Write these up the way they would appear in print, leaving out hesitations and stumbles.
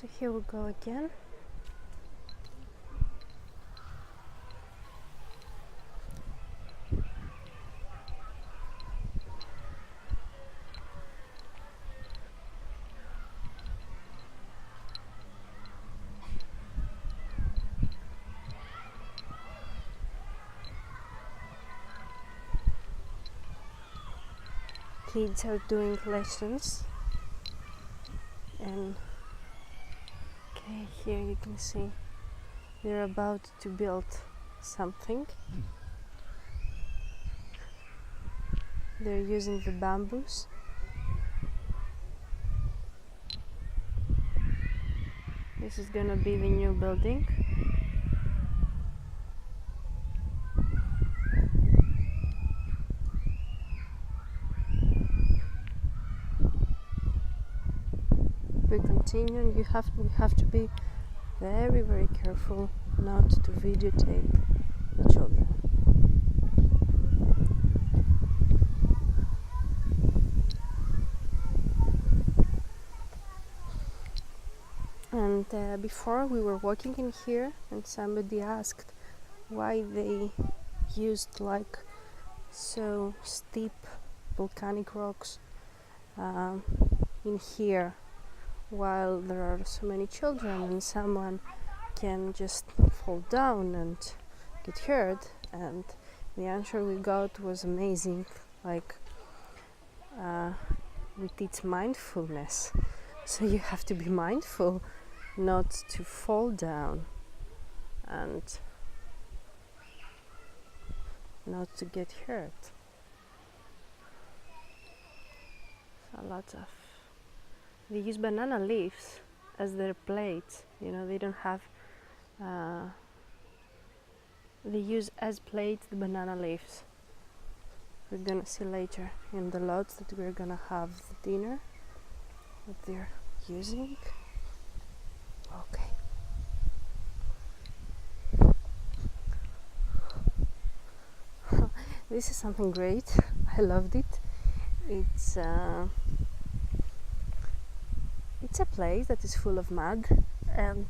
So here we go again. Kids are doing lessons, and okay, here you can see they're about to build something. They're using the bamboos. This is gonna be the new building. We continue, and we have to be very careful not to videotape the children. And before we were walking in here, and somebody asked why they used like so steep volcanic rocks in here, while there are so many children and someone can just fall down and get hurt. And the answer we got was amazing, like we teach mindfulness, so you have to be mindful not to fall down and not to get hurt. A lot of they use banana leaves as their plates. You know, they don't have they use as plates the banana leaves. We're gonna see later in the lots that we're gonna have the dinner that they're using. Okay. This is something great. I loved it. It's a place that is full of mud, and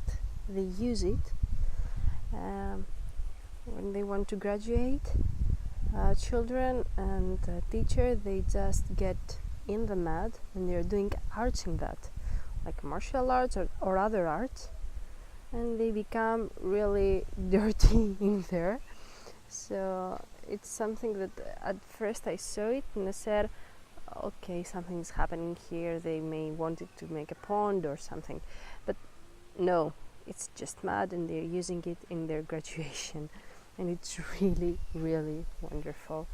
they use it when they want to graduate. Children and teacher, they just get in the mud and they're doing arts in that, like martial arts or other arts, and they become really dirty in there. So it's something that at first I saw it and I said, okay, something's happening here, they may want it to make a pond or something, but no, it's just mud and they're using it in their graduation, and it's really wonderful.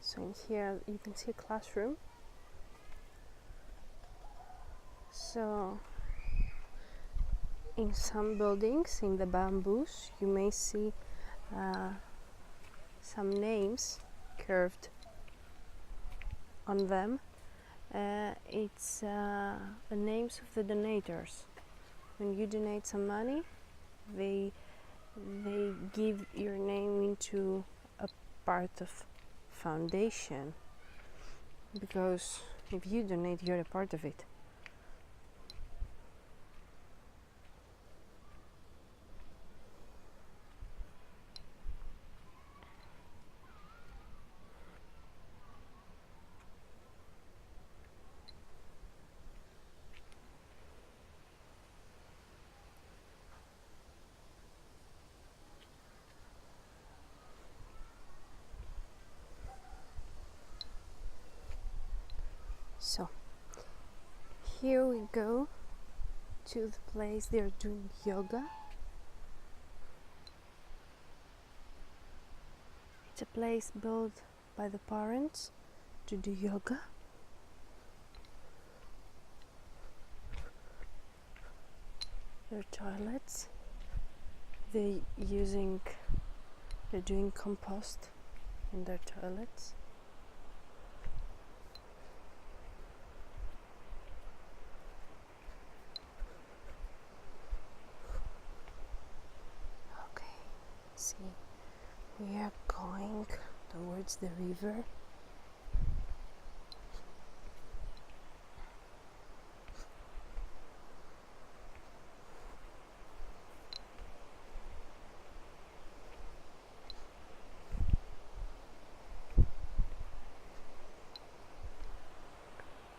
So in here you can see a classroom. So in some buildings, in the bamboos, you may see some names curved on them. It's the names of the donators. When you donate some money, they give your name into a part of foundation, because if you donate, you're a part of it. So here we go to the place they're doing yoga. It's a place built by the parents to do yoga. Their toilets, they're doing compost in their toilets. We are going towards the river.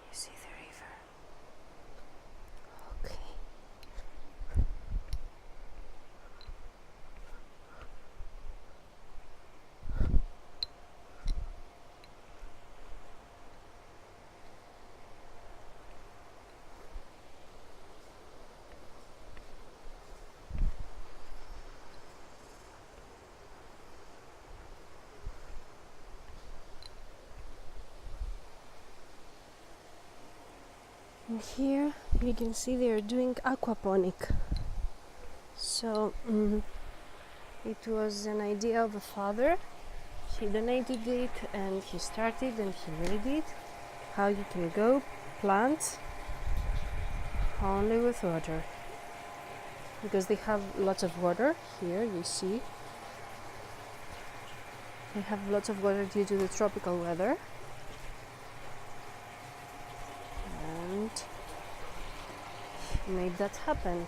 You see the river? Okay. And here you can see they are doing aquaponic. So it was an idea of a father. He donated it and he started and he made it. How you can grow plants only with water. Because they have lots of water here, you see. They have lots of water due to the tropical weather. And he made that happen.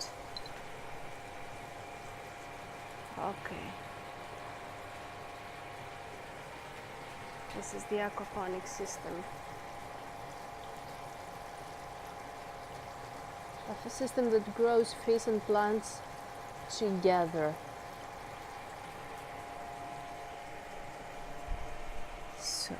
Okay. This is the aquaponic system. Of a system that grows fish and plants together. So.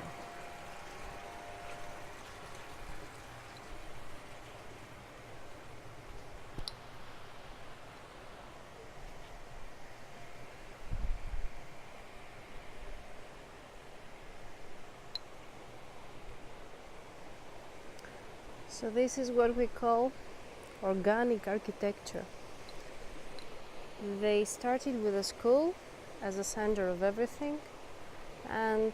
So this is what we call organic architecture. They started with a school as a center of everything, and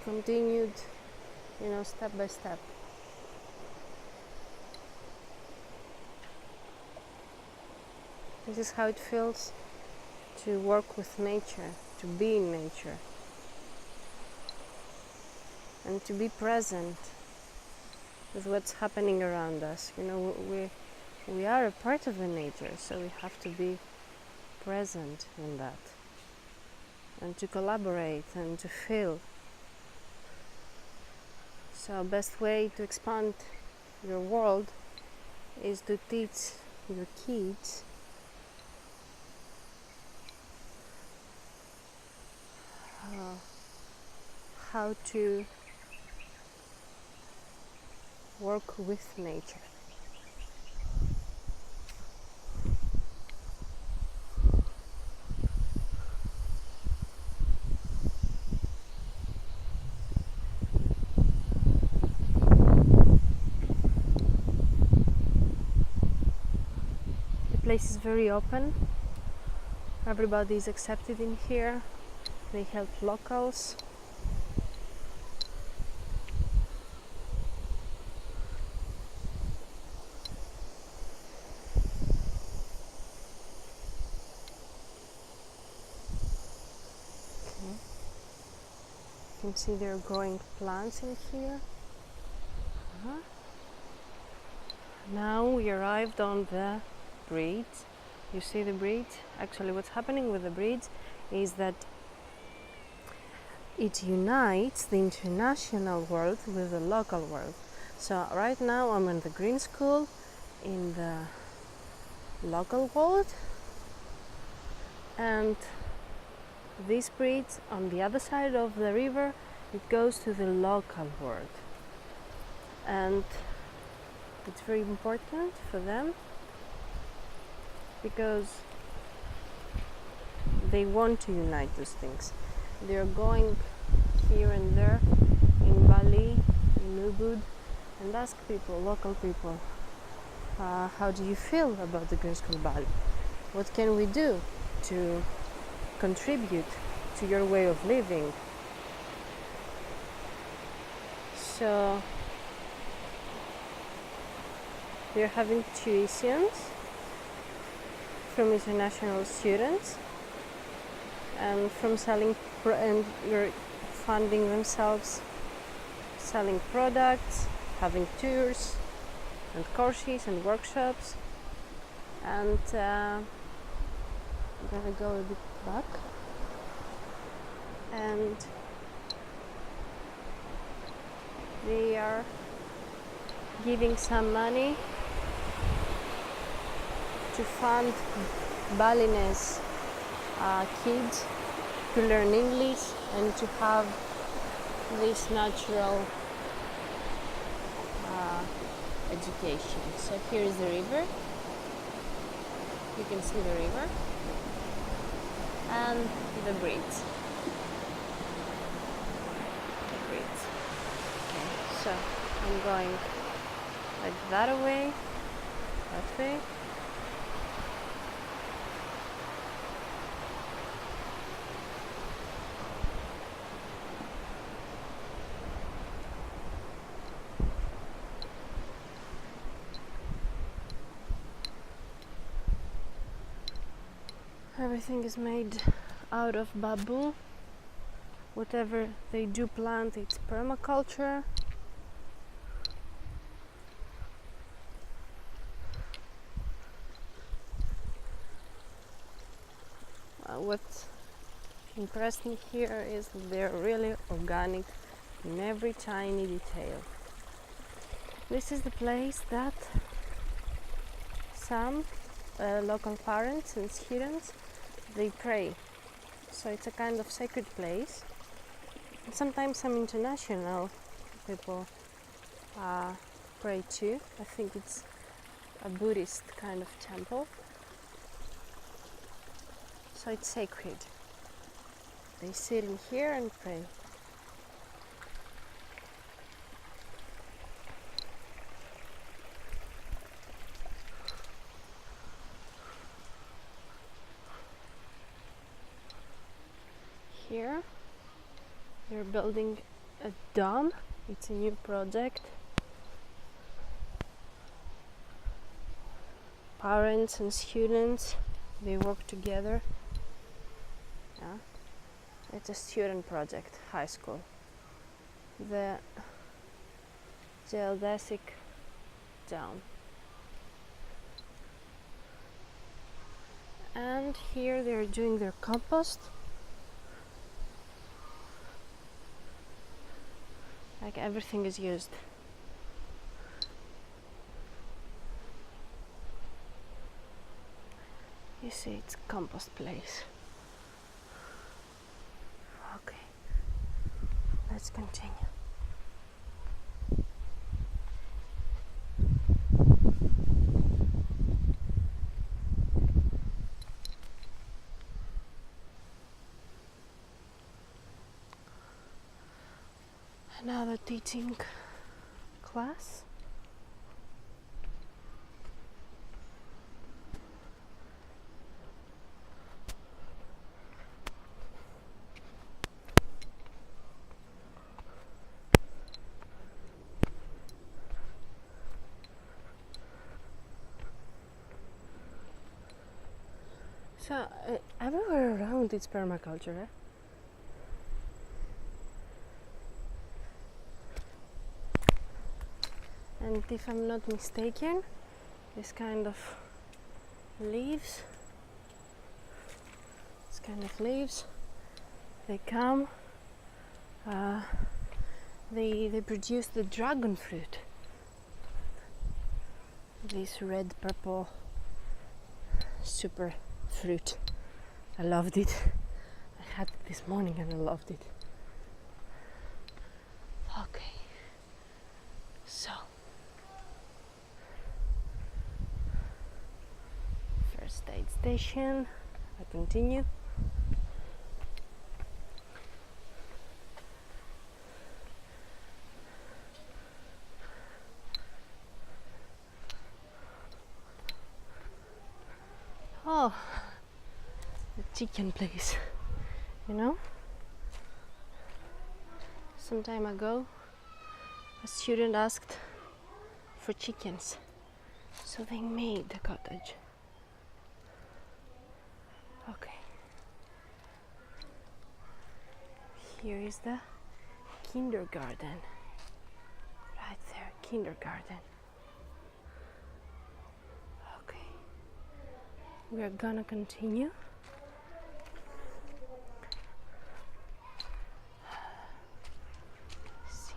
continued, step by step. This is how it feels to work with nature, to be in nature, and to be present with what's happening around us. We are a part of the nature, so we have to be present in that, and to collaborate and to feel. So best way to expand your world is to teach your kids how to work with nature. The place is very open. Everybody is accepted in here. They help locals. You can see they're growing plants in here. Now we arrived on the bridge. You see the bridge? Actually, what's happening with the bridge is that it unites the international world with the local world. So right now I'm in the green school in the local world, and this bridge on the other side of the river, it goes to the local world, and it's very important for them because they want to unite those things. They're going here and there in Bali, in Ubud, and ask people, local people, how do you feel about the Green School Bali? What can we do to contribute to your way of living? So they're having tuitions from international students, and from selling and you're funding themselves, selling products, having tours and courses and workshops. And I'm gonna go a bit back, and they are giving some money to fund Balinese kids to learn English and to have this natural education. So here is the river. You can see the river and the bridge. Okay, so I'm going like that way. Everything is made out of bamboo. Whatever they do plant, it's permaculture. What impressed me here is that they're really organic in every tiny detail. This is the place that some local parents and students, they pray. So it's a kind of sacred place. And sometimes some international people pray too. I think it's a Buddhist kind of temple. So it's sacred. They sit in here and pray. Here they're building a dome. It's a new project. Parents and students, they work together. Yeah. It's a student project, high school. The geodesic dome. And here they're doing their compost. Like everything is used. You see, it's a compost place. Okay, let's continue. Another teaching class. So everywhere around it's permaculture. And if I'm not mistaken, this kind of leaves, they come, they produce the dragon fruit. This red purple super fruit. I loved it. I had it this morning and I loved it. Okay, so first aid station. I continue. Oh, the chicken place, you know? Some time ago, a student asked for chickens, so they made the cottage. here is the kindergarten. Right there, kindergarten. Okay, we are gonna continue. See.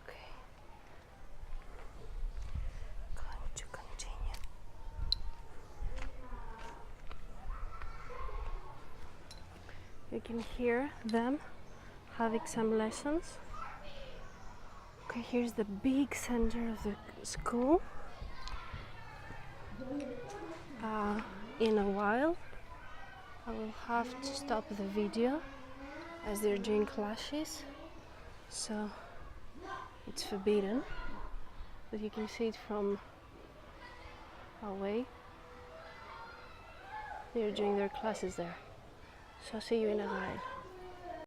Okay. Going to continue. You can hear them having some lessons. Okay, here's the big center of the school. In a while I will have to stop the video as they're doing classes, so it's forbidden, but you can see it from away. They're doing their classes there, so see you in a while.